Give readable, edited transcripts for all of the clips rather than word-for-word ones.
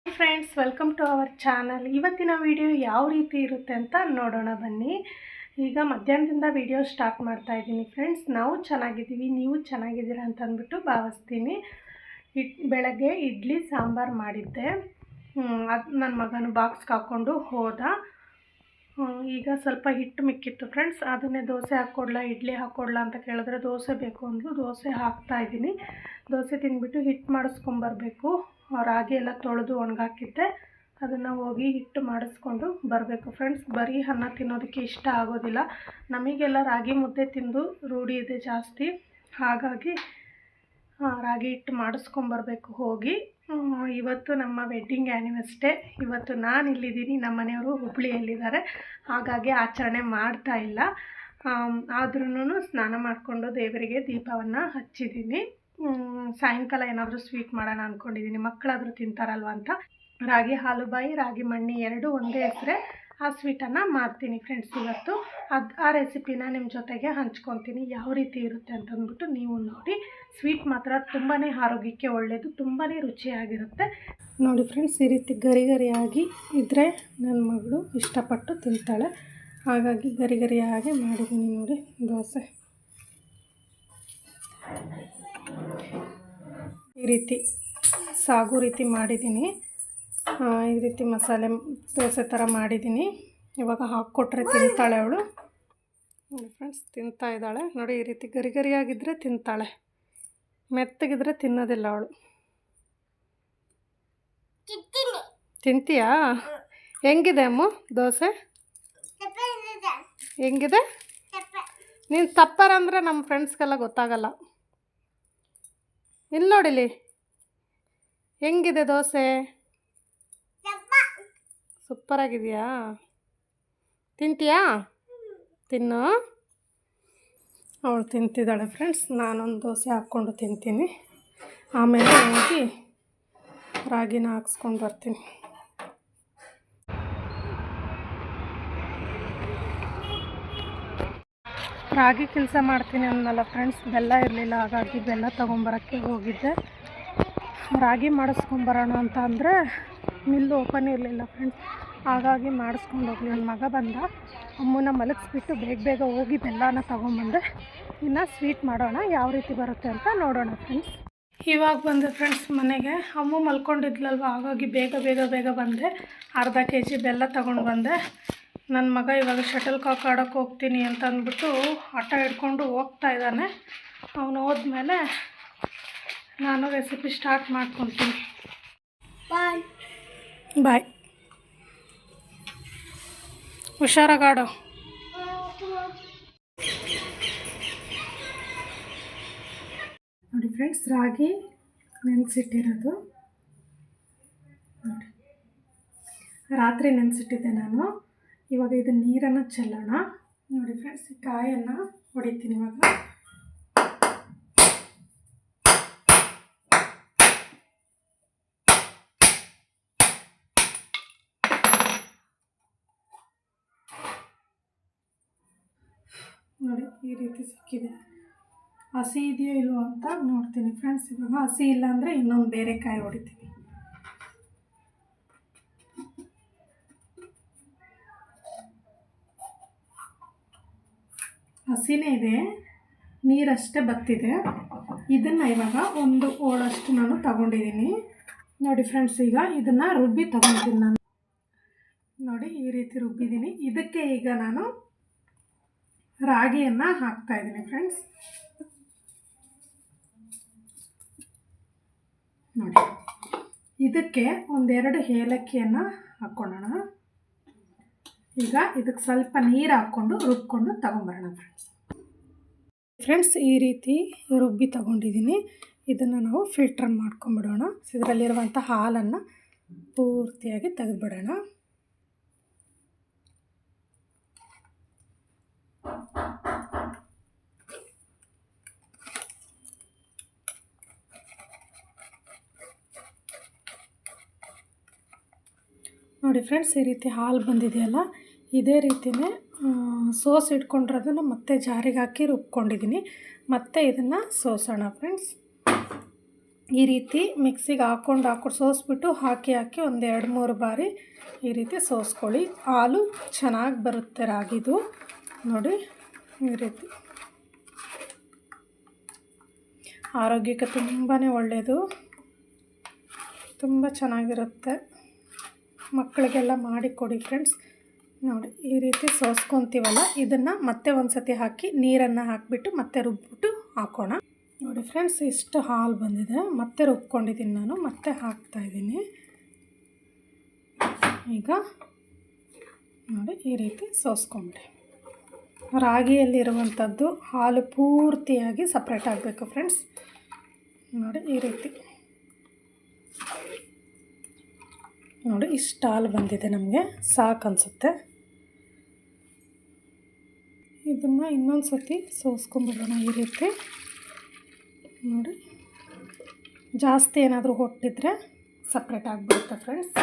Friends, welcome to our channel. ಇವತ್ತಿನ video ಯಾವ ರೀತಿ ಇರುತ್ತೆ ಅಂತ ನೋಡೋಣ ಬನ್ನಿ. ಈಗ ಮಧ್ಯಾಹ್ನದಿಂದ ವಿಡಿಯೋ ಸ್ಟಾರ್ಟ್ ಮಾಡ್ತಾ ಇದ್ದೀನಿ ಫ್ರೆಂಡ್ಸ್. ನಾವು ಚೆನ್ನಾಗಿದ್ದೀವಿ, ನೀವು ಚೆನ್ನಾಗಿದ್ದೀರಾ ಅಂತ ಅಂದ್ಬಿಟ್ಟು ಭಾವಿಸ್ತೀನಿ. ಬೆಳಗ್ಗೆ ಇಡ್ಲಿ ಸಾಂಬಾರು ಮಾಡಿದ್ದೆ. ಅದು ನನ್ನ ಮಗನು ಬಾಕ್ಸ್ಗೆ ಹಾಕ್ಕೊಂಡು ಹೋದ. ಈಗ ಸ್ವಲ್ಪ ಹಿಟ್ಟು ಮಿಕ್ಕಿತ್ತು ಫ್ರೆಂಡ್ಸ್, ಅದನ್ನೇ ದೋಸೆ ಹಾಕ್ಕೊಡ್ಲಾ ಇಡ್ಲಿ ಹಾಕ್ಕೊಡ್ಲಾ ಅಂತ ಕೇಳಿದ್ರೆ ದೋಸೆ ಬೇಕು ಅಂದರು. ದೋಸೆ ಹಾಕ್ತಾಯಿದ್ದೀನಿ. ದೋಸೆ ತಿಂದ್ಬಿಟ್ಟು ಹಿಟ್ಟು ಮಾಡಿಸ್ಕೊಂಬರ್ಬೇಕು. ರಾಗಿ ಎಲ್ಲ ತೊಳೆದು ಒಣಗಾಕಿದ್ದೆ, ಅದನ್ನು ಹೋಗಿ ಹಿಟ್ಟು ಮಾಡಿಸ್ಕೊಂಡು ಬರಬೇಕು ಫ್ರೆಂಡ್ಸ್. ಬರೀ ಅನ್ನ ತಿನ್ನೋದಕ್ಕೆ ಇಷ್ಟ ಆಗೋದಿಲ್ಲ. ನಮಗೆಲ್ಲ ರಾಗಿ ಮುದ್ದೆ ತಿಂದು ರೂಢಿ ಇದೆ ಜಾಸ್ತಿ. ಹಾಗಾಗಿ ರಾಗಿ ಹಿಟ್ಟು ಮಾಡಿಸ್ಕೊಂಬರ್ಬೇಕು ಹೋಗಿ. ಇವತ್ತು ನಮ್ಮ ವೆಡ್ಡಿಂಗ್ ಆ್ಯನಿವರ್ಸರಿ. ಇವತ್ತು ನಾನು ಇಲ್ಲಿದ್ದೀನಿ, ನಮ್ಮ ಮನೆಯವರು ಹುಬ್ಬಳ್ಳಿಯಲ್ಲಿದ್ದಾರೆ. ಹಾಗಾಗಿ ಆಚರಣೆ ಮಾಡ್ತಾ ಇಲ್ಲ. ಆದ್ರೂ ಸ್ನಾನ ಮಾಡಿಕೊಂಡು ದೇವರಿಗೆ ದೀಪವನ್ನು ಹಚ್ಚಿದ್ದೀನಿ. ಸಾಯಂಕಾಲ ಏನಾದರೂ ಸ್ವೀಟ್ ಮಾಡೋಣ ಅಂದ್ಕೊಂಡಿದ್ದೀನಿ, ಮಕ್ಕಳಾದರೂ ತಿಂತಾರಲ್ವ ಅಂತ. ರಾಗಿ ಹಾಲುಬಾಯಿ, ರಾಗಿ ಮಣ್ಣಿ ಎರಡೂ ಒಂದೇ ಹೆಸರೇ. ಆ ಸ್ವೀಟನ್ನು ಮಾಡ್ತೀನಿ ಫ್ರೆಂಡ್ಸ್ ಇವತ್ತು. ಆ ರೆಸಿಪಿನ ನಿಮ್ಮ ಜೊತೆಗೆ ಹಂಚ್ಕೊತೀನಿ, ಯಾವ ರೀತಿ ಇರುತ್ತೆ ಅಂತಂದ್ಬಿಟ್ಟು ನೀವು ನೋಡಿ. ಸ್ವೀಟ್ ಮಾತ್ರ ತುಂಬಾ ಆರೋಗ್ಯಕ್ಕೆ ಒಳ್ಳೆಯದು, ತುಂಬಾ ರುಚಿಯಾಗಿರುತ್ತೆ. ನೋಡಿ ಫ್ರೆಂಡ್ಸ್, ಈ ರೀತಿ ಗರಿ ಗರಿಯಾಗಿ ಇದ್ದರೆ ನನ್ನ ಮಗಳು ಇಷ್ಟಪಟ್ಟು ತಿಂತಾಳೆ. ಹಾಗಾಗಿ ಗರಿ ಗರಿಯಾಗಿ ಮಾಡಿದ್ದೀನಿ ನೋಡಿ ದೋಸೆ. ಈ ರೀತಿ ಸಾಗು ರೀತಿ ಮಾಡಿದ್ದೀನಿ. ಈ ರೀತಿ ಮಸಾಲೆ ದೋಸೆ ಥರ ಮಾಡಿದ್ದೀನಿ. ಇವಾಗ ಹಾಕ್ಕೊಟ್ರೆ ತಿಂತಾಳೆ ಅವಳು. ನೋಡಿ ಫ್ರೆಂಡ್ಸ್, ತಿಂತಾ ಇದ್ದಾಳೆ ನೋಡಿ. ಈ ರೀತಿ ಗರಿ ಗರಿಯಾಗಿದ್ದರೆ ತಿಂತಾಳೆ, ಮೆತ್ತಗಿದ್ರೆ ತಿನ್ನೋದಿಲ್ಲ ಅವಳು. ತಿಂತೀಯಾ? ಹೆಂಗಿದೆ ಅಮ್ಮ ದೋಸೆ? ಹೆಂಗಿದೆ? ನೀನು ತಪ್ಪರ ಅಂದರೆ ನಮ್ಮ ಫ್ರೆಂಡ್ಸ್ಗೆಲ್ಲ ಗೊತ್ತಾಗಲ್ಲ. ಇಲ್ಲಿ ನೋಡಿಲಿ ಹೆಂಗಿದೆ ದೋಸೆ. ಸೂಪರಾಗಿದೆಯಾ? ತಿಂತೀಯಾ? ತಿನ್ನು. ಅವಳು ತಿಂತಿದ್ದಾಳೆ ಫ್ರೆಂಡ್ಸ್. ನಾನೊಂದು ದೋಸೆ ಹಾಕ್ಕೊಂಡು ತಿಂತೀನಿ, ಆಮೇಲೆ ಹೋಗಿ ರಾಗಿನ ಹಾಕ್ಸ್ಕೊಂಡು ಬರ್ತೀನಿ. ರಾಗಿ ಕೆಲಸ ಮಾಡ್ತೀನಿ ಅಂದಲ್ಲ ಫ್ರೆಂಡ್ಸ್, ಬೆಲ್ಲ ಇರಲಿಲ್ಲ. ಹಾಗಾಗಿ ಬೆಲ್ಲ ತೊಗೊಂಬರೋಕ್ಕೆ ಹೋಗಿದ್ದೆ. ರಾಗಿ ಮಾಡಿಸ್ಕೊಂಬರೋಣ ಅಂತ ಅಂದರೆ ಮಿಲ್ಲು ಓಪನ್ ಇರಲಿಲ್ಲ ಫ್ರೆಂಡ್ಸ್. ಹಾಗಾಗಿ ಮಾಡಿಸ್ಕೊಂಡು ಹೋಗಲಿ. ನನ್ನ ಮಗ ಬಂದ, ಅಮ್ಮನ ಮಲಗಿಸ್ಬಿಟ್ಟು ಬೇಗ ಬೇಗ ಹೋಗಿ ಬೆಲ್ಲನ ತೊಗೊಂಬಂದೆ. ಇನ್ನು ಸ್ವೀಟ್ ಮಾಡೋಣ, ಯಾವ ರೀತಿ ಬರುತ್ತೆ ಅಂತ ನೋಡೋಣ ಫ್ರೆಂಡ್ಸ್. ಇವಾಗ ಬಂದೆ ಫ್ರೆಂಡ್ಸ್ ಮನೆಗೆ. ಅಮ್ಮ ಮಲ್ಕೊಂಡಿದ್ಲಲ್ವ, ಹಾಗಾಗಿ ಬೇಗ ಬೇಗ ಬೇಗ ಬಂದೆ. ಅರ್ಧ kg ಬೆಲ್ಲ ತೊಗೊಂಡು ಬಂದೆ. ನನ್ನ ಮಗ ಇವಾಗ ಶಟಲ್ ಕಾಕ್ ಆಡೋಕ್ಕೆ ಹೋಗ್ತೀನಿ ಅಂತ ಅಂದ್ಬಿಟ್ಟು ಆಟ ಹಿಡ್ಕೊಂಡು ಹೋಗ್ತಾ ಇದ್ದಾನೆ. ಅವನು ಹೋದ್ಮೇಲೆ ನಾನು ರೆಸಿಪಿ ಸ್ಟಾರ್ಟ್ ಮಾಡ್ಕೊತೀನಿ. ಬಾಯ್. ಹುಷಾರಾಗಾಡು. ನೋಡಿ ಫ್ರೆಂಡ್ಸ್, ರಾಗಿ ನೆನೆಸಿಟ್ಟಿರೋದು ನೋಡಿ. ರಾತ್ರಿ ನೆನೆಸಿಟ್ಟಿದ್ದೆ ನಾನು. ಇವಾಗ ಇದು ನೀರನ್ನು ಚೆಲ್ಲೋಣ. ನೋಡಿ ಫ್ರೆಂಡ್ಸ್, ಈ ಕಾಯನ್ನು ಹೊಡಿತೀನಿ ಇವಾಗ. ನೋಡಿ ಈ ರೀತಿ ಸಿಕ್ಕಿದೆ. ಹಸಿ ಇದೆಯೋ ಇಲ್ವೋ ಅಂತ ನೋಡ್ತೀನಿ ಫ್ರೆಂಡ್ಸ್. ಇವಾಗ ಹಸಿ ಇಲ್ಲ ಅಂದರೆ ಇನ್ನೊಂದು ಬೇರೆ ಕಾಯಿ ಹೊಡಿತೀನಿ. ಹಸಿನೇ ಇದೆ, ನೀರಷ್ಟೇ ಬತ್ತಿದೆ. ಇದನ್ನು ಇವಾಗ ಒಂದು ಹೋಳಷ್ಟು ನಾನು ತಗೊಂಡಿದ್ದೀನಿ. ನೋಡಿ ಫ್ರೆಂಡ್ಸ್, ಈಗ ಇದನ್ನು ರುಬ್ಬಿ ತಗೊತೀನಿ ನಾನು. ನೋಡಿ ಈ ರೀತಿ ರುಬ್ಬಿದ್ದೀನಿ. ಇದಕ್ಕೆ ಈಗ ನಾನು ರಾಗಿಯನ್ನು ಹಾಕ್ತಾಯಿದ್ದೀನಿ ಫ್ರೆಂಡ್ಸ್. ನೋಡಿ, ಇದಕ್ಕೆ ಒಂದೆರಡು ಏಲಕ್ಕಿಯನ್ನು ಹಾಕ್ಕೊಳ್ಳೋಣ. ಈಗ ಇದಕ್ಕೆ ಸ್ವಲ್ಪ ನೀರು ಹಾಕ್ಕೊಂಡು ರುಬ್ಕೊಂಡು ತಗೊಂಬರೋಣ ಫ್ರೆಂಡ್ಸ್. ಈ ರೀತಿ ರುಬ್ಬಿ ತಗೊಂಡಿದ್ದೀನಿ. ಇದನ್ನು ನಾವು ಫಿಲ್ಟರ್ ಮಾಡ್ಕೊಂಬಿಡೋಣ. ಇದರಲ್ಲಿರುವಂಥ ಹಾಲನ್ನು ಪೂರ್ತಿಯಾಗಿ ತೆಗೆದುಬಿಡೋಣ. ನೋಡಿ ಫ್ರೆಂಡ್ಸ್, ಈ ರೀತಿ ಹಾಲು ಬಂದಿದೆಯಲ್ಲ, ಇದೇ ರೀತಿಯೇ ಸೋಸ್ ಇಟ್ಕೊಂಡಿರೋದನ್ನು ಮತ್ತೆ ಜಾರಿಗೆ ಹಾಕಿ ರುಬ್ಕೊಂಡಿದ್ದೀನಿ. ಮತ್ತೆ ಇದನ್ನು ಸೋಸೋಣ ಫ್ರೆಂಡ್ಸ್. ಈ ರೀತಿ ಮಿಕ್ಸಿಗೆ ಹಾಕ್ಕೊಂಡು ಸೋಸ್ಬಿಟ್ಟು ಹಾಕಿ ಒಂದು 2-3 ಬಾರಿ ಈ ರೀತಿ ಸೋಸ್ಕೊಳ್ಳಿ. ಹಾಲು ಚೆನ್ನಾಗಿ ಬರುತ್ತೆ ರಾಗಿದು. ನೋಡಿ ಈ ರೀತಿ ಆರೋಗ್ಯಕ್ಕೆ ತುಂಬಾ ಒಳ್ಳೆಯದು, ತುಂಬ ಚೆನ್ನಾಗಿರುತ್ತೆ. ಮಕ್ಕಳಿಗೆಲ್ಲ ಮಾಡಿಕೊಡಿ ಫ್ರೆಂಡ್ಸ್. ನೋಡಿ ಈ ರೀತಿ ಸೋಸ್ಕೊತೀವಲ್ಲ, ಇದನ್ನು ಮತ್ತೆ ಒಂದು ಸತಿ ಹಾಕಿ ನೀರನ್ನು ಹಾಕಿಬಿಟ್ಟು ಮತ್ತೆ ರುಬ್ಬಿಬಿಟ್ಟು ಹಾಕೋಣ. ನೋಡಿ ಫ್ರೆಂಡ್ಸ್, ಇಷ್ಟು ಹಾಲು ಬಂದಿದೆ. ಮತ್ತೆ ರುಬ್ಕೊಂಡಿದ್ದೀನಿ ನಾನು, ಮತ್ತೆ ಹಾಕ್ತಾಯಿದ್ದೀನಿ. ಈಗ ನೋಡಿ ಈ ರೀತಿ ಸೋಸ್ಕೊಂಬಿಡಿ. ರಾಗಿಯಲ್ಲಿರುವಂಥದ್ದು ಹಾಲು ಪೂರ್ತಿಯಾಗಿ ಸಪ್ರೇಟ್ ಆಗಬೇಕು ಫ್ರೆಂಡ್ಸ್. ನೋಡಿ ಈ ರೀತಿ ನೋಡಿ ಇಷ್ಟು ಹಾಲು ಬಂದಿದೆ, ನಮಗೆ ಸಾಕು ಅನಿಸುತ್ತೆ. ಇದನ್ನು ಇನ್ನೊಂದು ಸತಿ ಸೋಸ್ಕೊಂಬಿಡೋಣ ಈ ರೀತಿ. ನೋಡಿ ಜಾಸ್ತಿ ಏನಾದರೂ ಹೊಟ್ಟಿದ್ರೆ ಸಪ್ರೇಟ್ ಆಗಿಬಿಡುತ್ತೆ ಫ್ರೆಂಡ್ಸ್.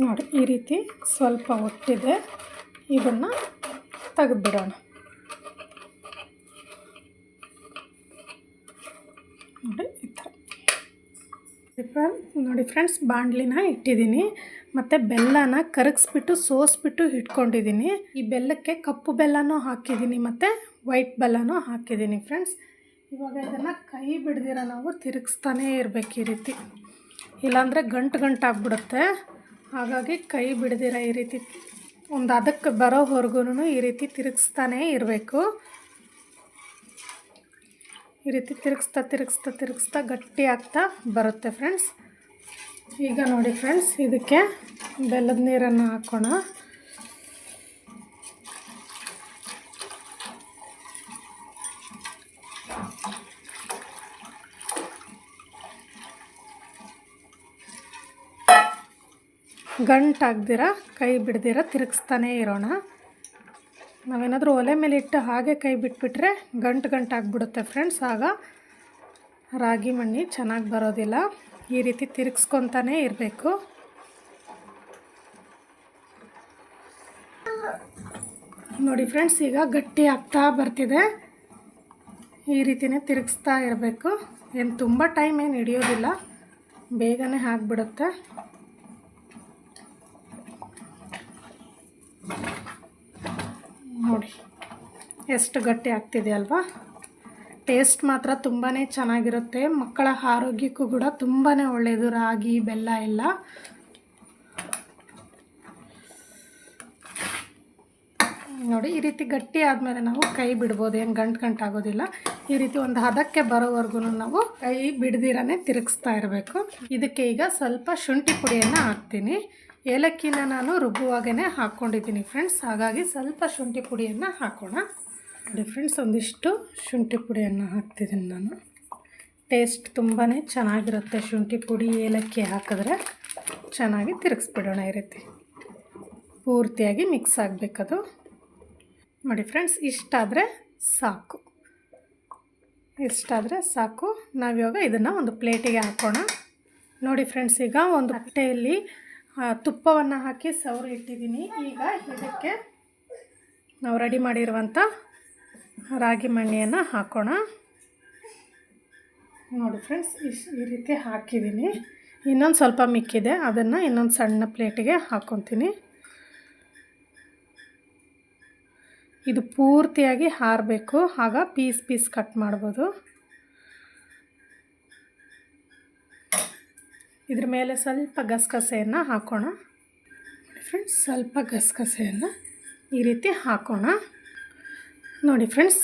ನೋಡಿ ಈ ರೀತಿ ಸ್ವಲ್ಪ ಹೊಟ್ಟಿದೆ, ಇದನ್ನು ತೆಗೆದುಬಿಡೋಣ. ನೋಡಿ ಈ ಥರ. ನೋಡಿ ಫ್ರೆಂಡ್ಸ್, ಬಾಣಲಿನ ಇಟ್ಟಿದ್ದೀನಿ ಮತ್ತು ಬೆಲ್ಲನ ಕರಗಿಸ್ಬಿಟ್ಟು ಸೋಸ್ಬಿಟ್ಟು ಇಟ್ಕೊಂಡಿದ್ದೀನಿ. ಈ ಬೆಲ್ಲಕ್ಕೆ ಕಪ್ಪು ಬೆಲ್ಲನೂ ಹಾಕಿದ್ದೀನಿ ಮತ್ತು ವೈಟ್ ಬೆಲ್ಲನೂ ಹಾಕಿದ್ದೀನಿ ಫ್ರೆಂಡ್ಸ್. ಇವಾಗ ಇದನ್ನು ಕೈ ಬಿಡ್ದಿರ ನಾವು ತಿರುಗಿಸ್ತಾನೇ ಇರಬೇಕು ಈ ರೀತಿ, ಇಲ್ಲಾಂದರೆ ಗಂಟಾಗ್ಬಿಡುತ್ತೆ. ಹಾಗಾಗಿ ಕೈ ಬಿಡ್ದಿರ ಈ ರೀತಿ ಒಂದು ಅದಕ್ಕೆ ಬರೋವರೆಗೂ ಈ ರೀತಿ ತಿರುಗಿಸ್ತಾನೇ ಇರಬೇಕು. ಈ ರೀತಿ ತಿರುಗಿಸ್ತಾ ಗಟ್ಟಿ ಆಗ್ತಾ ಬರುತ್ತೆ ಫ್ರೆಂಡ್ಸ್. ಈಗ ನೋಡಿ ಫ್ರೆಂಡ್ಸ್, ಇದಕ್ಕೆ ಬೆಲ್ಲದ ನೀರನ್ನು ಹಾಕೋಣ. ಗಂಟಾಗ್ದಿರ ಕೈ ಬಿಡ್ದಿರ ತಿರುಗಿಸ್ತಾನೇ ಇರೋಣ. ನಾವೇನಾದರೂ ಒಲೆ ಮೇಲೆ ಇಟ್ಟು ಹಾಗೆ ಕೈ ಬಿಟ್ಬಿಟ್ರೆ ಗಂಟಾಗ್ಬಿಡುತ್ತೆ ಫ್ರೆಂಡ್ಸ್. ಆಗ ರಾಗಿ ಮಣ್ಣಿ ಚೆನ್ನಾಗಿ ಬರೋದಿಲ್ಲ. ಈ ರೀತಿ ತಿರುಗಿಸ್ಕೊತಾನೇ ಇರಬೇಕು. ನೋಡಿ ಫ್ರೆಂಡ್ಸ್, ಈಗ ಗಟ್ಟಿ ಆಗ್ತಾ ಬರ್ತಿದೆ. ಈ ರೀತಿಯೇ ತಿರುಗಿಸ್ತಾ ಇರಬೇಕು. ಏನು ತುಂಬ ಟೈಮ್ ಏನು ಹಿಡಿಯೋದಿಲ್ಲ, ಬೇಗನೆ ಆಗಿಬಿಡುತ್ತೆ. ನೋಡಿ ಎಷ್ಟು ಗಟ್ಟಿ ಆಗ್ತಿದೆ ಅಲ್ವಾ. ಟೇಸ್ಟ್ ಮಾತ್ರ ತುಂಬಾ ಚೆನ್ನಾಗಿರುತ್ತೆ. ಮಕ್ಕಳ ಆರೋಗ್ಯಕ್ಕೂ ಕೂಡ ತುಂಬಾ ಒಳ್ಳೆಯದು ರಾಗಿ ಬೆಲ್ಲ ಎಲ್ಲ. ನೋಡಿ ಈ ರೀತಿ ಗಟ್ಟಿ ಆದಮೇಲೆ ನಾವು ಕೈ ಬಿಡ್ಬೋದು, ಏನು ಗಂಟಾಗೋದಿಲ್ಲ. ಈ ರೀತಿ ಒಂದು ಹದಕ್ಕೆ ಬರೋವರೆಗೂ ನಾವು ಕೈ ಬಿಡ್ದಿರನೇ ತಿರುಗಿಸ್ತಾ ಇರಬೇಕು. ಇದಕ್ಕೆ ಈಗ ಸ್ವಲ್ಪ ಶುಂಠಿ ಪುಡಿಯನ್ನು ಹಾಕ್ತೀನಿ. ಏಲಕ್ಕಿನ ನಾನು ರುಬ್ಬುವಾಗೇ ಹಾಕ್ಕೊಂಡಿದ್ದೀನಿ ಫ್ರೆಂಡ್ಸ್, ಹಾಗಾಗಿ ಸ್ವಲ್ಪ ಶುಂಠಿ ಪುಡಿಯನ್ನು ಹಾಕೋಣ. ನೋಡಿ ಫ್ರೆಂಡ್ಸ್, ಒಂದಿಷ್ಟು ಶುಂಠಿ ಪುಡಿಯನ್ನು ಹಾಕ್ತಿದ್ದೀನಿ ನಾನು. ಟೇಸ್ಟ್ ತುಂಬಾ ಚೆನ್ನಾಗಿರುತ್ತೆ. ಶುಂಠಿ ಪುಡಿ ಏಲಕ್ಕಿ ಹಾಕಿದ್ರೆ ಚೆನ್ನಾಗಿ ತಿರುಗಿಸ್ಬಿಡೋಣ. ಈ ರೀತಿ ಪೂರ್ತಿಯಾಗಿ ಮಿಕ್ಸ್ ಆಗಬೇಕದು. ನೋಡಿ ಫ್ರೆಂಡ್ಸ್, ಇಷ್ಟಾದರೆ ಸಾಕು. ನಾವಿವಾಗ ಇದನ್ನು ಒಂದು ಪ್ಲೇಟಿಗೆ ಹಾಕೋಣ. ನೋಡಿ ಫ್ರೆಂಡ್ಸ್, ಈಗ ಒಂದು ಬಟ್ಟೆಯಲ್ಲಿ ತುಪ್ಪವನ್ನು ಹಾಕಿ ಸವರಿ ಇಟ್ಟಿದ್ದೀನಿ. ಈಗ ಇದಕ್ಕೆ ನಾವು ರೆಡಿ ಮಾಡಿರುವಂಥ ರಾಗಿ ಮಣ್ಣಿಯನ್ನು ಹಾಕೋಣ. ನೋಡಿ ಫ್ರೆಂಡ್ಸ್, ಈ ರೀತಿ ಹಾಕಿದ್ದೀನಿ. ಇನ್ನೊಂದು ಸ್ವಲ್ಪ ಮಿಕ್ಕಿದೆ, ಅದನ್ನು ಇನ್ನೊಂದು ಸಣ್ಣ ಪ್ಲೇಟಿಗೆ ಹಾಕ್ಕೊತೀನಿ. ಇದು ಪೂರ್ತಿಯಾಗಿ ಹಾರಬೇಕು, ಆಗ ಪೀಸ್ ಕಟ್ ಮಾಡ್ಬೋದು. ಇದ್ರ ಮೇಲೆ ಸ್ವಲ್ಪ ಗಸಗಸೆಯನ್ನು ಹಾಕೋಣ. ಫ್ರೆಂಡ್ಸ್, ಸ್ವಲ್ಪ ಗಸಗಸೆಯನ್ನು ಈ ರೀತಿ ಹಾಕೋಣ. ನೋಡಿ ಫ್ರೆಂಡ್ಸ್,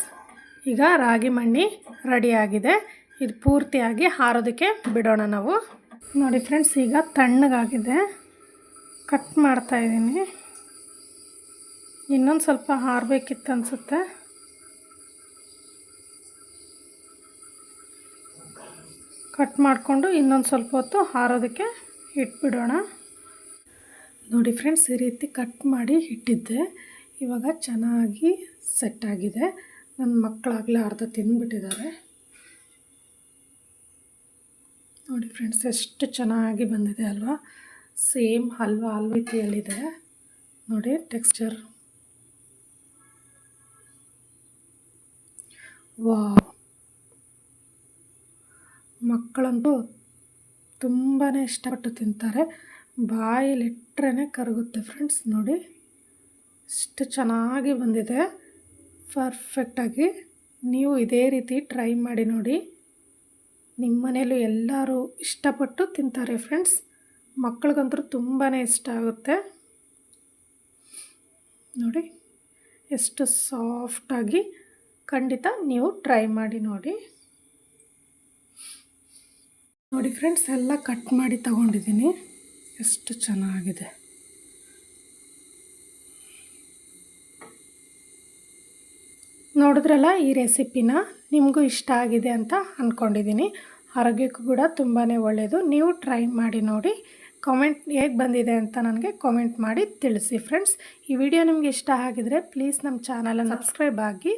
ಈಗ ರಾಗಿ ಮಣ್ಣಿ ರೆಡಿಯಾಗಿದೆ. ಇದು ಪೂರ್ತಿಯಾಗಿ ಹಾರೋದಕ್ಕೆ ಬಿಡೋಣ ನಾವು. ನೋಡಿ ಫ್ರೆಂಡ್ಸ್, ಈಗ ತಣ್ಣಗಾಗಿದೆ. ಕಟ್ ಮಾಡ್ತಾಯಿದ್ದೀನಿ. ಇನ್ನೊಂದು ಸ್ವಲ್ಪ ಹಾರಬೇಕಿತ್ತು ಅನಿಸುತ್ತೆ. ಕಟ್ ಮಾಡಿಕೊಂಡು ಇನ್ನೊಂದು ಸ್ವಲ್ಪ ಹೊತ್ತು ಹಾರೋದಕ್ಕೆ ಇಟ್ಬಿಡೋಣ. ನೋಡಿ ಫ್ರೆಂಡ್ಸ್, ಈ ರೀತಿ ಕಟ್ ಮಾಡಿ ಇಟ್ಟಿದ್ದೆ. ಇವಾಗ ಚೆನ್ನಾಗಿ ಸೆಟ್ಟಾಗಿದೆ. ನನ್ನ ಮಕ್ಕಳಾಗಲೇ ಅರ್ಧ ತಿಂದುಬಿಟ್ಟಿದ್ದಾರೆ. ನೋಡಿ ಫ್ರೆಂಡ್ಸ್, ಎಷ್ಟು ಚೆನ್ನಾಗಿ ಬಂದಿದೆ ಅಲ್ವಾ. ಸೇಮ್ ಹಲ್ವಾ ರೀತಿಯಲ್ಲಿದೆ ನೋಡಿ ಟೆಕ್ಸ್ಚರ್. ವಾವ್, ಮಕ್ಕಳಂತೂ ತುಂಬಾ ಇಷ್ಟಪಟ್ಟು ತಿಂತಾರೆ. ಬಾಯಲ್ಲಿಟ್ಟರೆ ಕರಗುತ್ತೆ ಫ್ರೆಂಡ್ಸ್. ನೋಡಿ ಎಷ್ಟು ಚೆನ್ನಾಗಿ ಬಂದಿದೆ, ಪರ್ಫೆಕ್ಟಾಗಿ. ನೀವು ಇದೇ ರೀತಿ ಟ್ರೈ ಮಾಡಿ ನೋಡಿ. ನಿಮ್ಮ ಮನೇಲೂ ಎಲ್ಲರೂ ಇಷ್ಟಪಟ್ಟು ತಿಂತಾರೆ ಫ್ರೆಂಡ್ಸ್. ಮಕ್ಕಳಿಗಂತೂ ತುಂಬಾ ಇಷ್ಟ ಆಗುತ್ತೆ. ನೋಡಿ ಎಷ್ಟು ಸಾಫ್ಟಾಗಿ, ಖಂಡಿತ ನೀವು ಟ್ರೈ ಮಾಡಿ ನೋಡಿ. ನೋಡಿ ಫ್ರೆಂಡ್ಸ್, ಎಲ್ಲ ಕಟ್ ಮಾಡಿ ತಗೊಂಡಿದ್ದೀನಿ. ಎಷ್ಟು ಚೆನ್ನಾಗಿದೆ. ನೋಡಿದ್ರಲ್ಲ, ಈ ರೆಸಿಪಿನ ನಿಮಗೂ ಇಷ್ಟ ಆಗಿದೆ ಅಂತ ಅಂದ್ಕೊಂಡಿದ್ದೀನಿ. ಆರೋಗ್ಯಕ್ಕೂ ಕೂಡ ತುಂಬಾ ಒಳ್ಳೆಯದು. ನೀವು ಟ್ರೈ ಮಾಡಿ ನೋಡಿ. ಕಾಮೆಂಟ್ ಹೇಗೆ ಬಂದಿದೆ ಅಂತ ನನಗೆ ಕಾಮೆಂಟ್ ಮಾಡಿ ತಿಳಿಸಿ ಫ್ರೆಂಡ್ಸ್. ಈ ವಿಡಿಯೋ ನಿಮಗೆ ಇಷ್ಟ ಆಗಿದರೆ ಪ್ಲೀಸ್ ನಮ್ಮ ಚಾನಲನ್ನು ಸಬ್ಸ್ಕ್ರೈಬ್ ಆಗಿ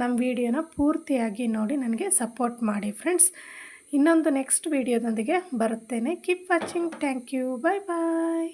ನಮ್ಮ ವಿಡಿಯೋನ ಪೂರ್ತಿಯಾಗಿ ನೋಡಿ ನನಗೆ ಸಪೋರ್ಟ್ ಮಾಡಿ ಫ್ರೆಂಡ್ಸ್. ಇನ್ನೊಂದು ನೆಕ್ಸ್ಟ್ ವಿಡಿಯೋದೊಂದಿಗೆ ಬರುತ್ತೇನೆ. Keep watching. Thank you. Bye bye.